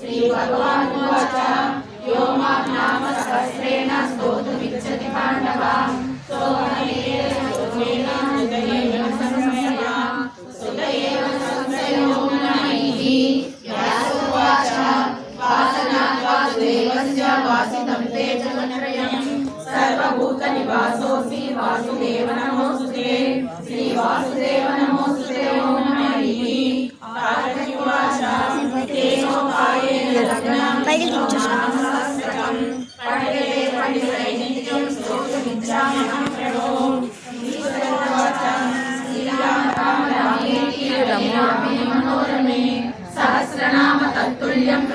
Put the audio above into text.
श्रीभगवानुवाच यो मां नाम सहस्रेण स्तोतुमिच्छति पाण्डव सोमनेन सुतयेव संशयो मुनैः व्यासोवाच वासनात् वासुदेवस्य वासितं ते जगत्रयम् सर्वभूतनिवासोऽसि वासुदेव नमोऽस्तुते श्रीवासुदेव नमोऽस्तुते ओं हरिः पार्वतीवाच तेनोपायेन लग्नं सहस्रकं पठ्यते पठितैनित्यं स्तोत्रमिच्छाम्यहं प्रभो ईश्वरोवाच श्रीराम राम रामेति रमे मनोरमे सहस्रनाम तत्तुल्यं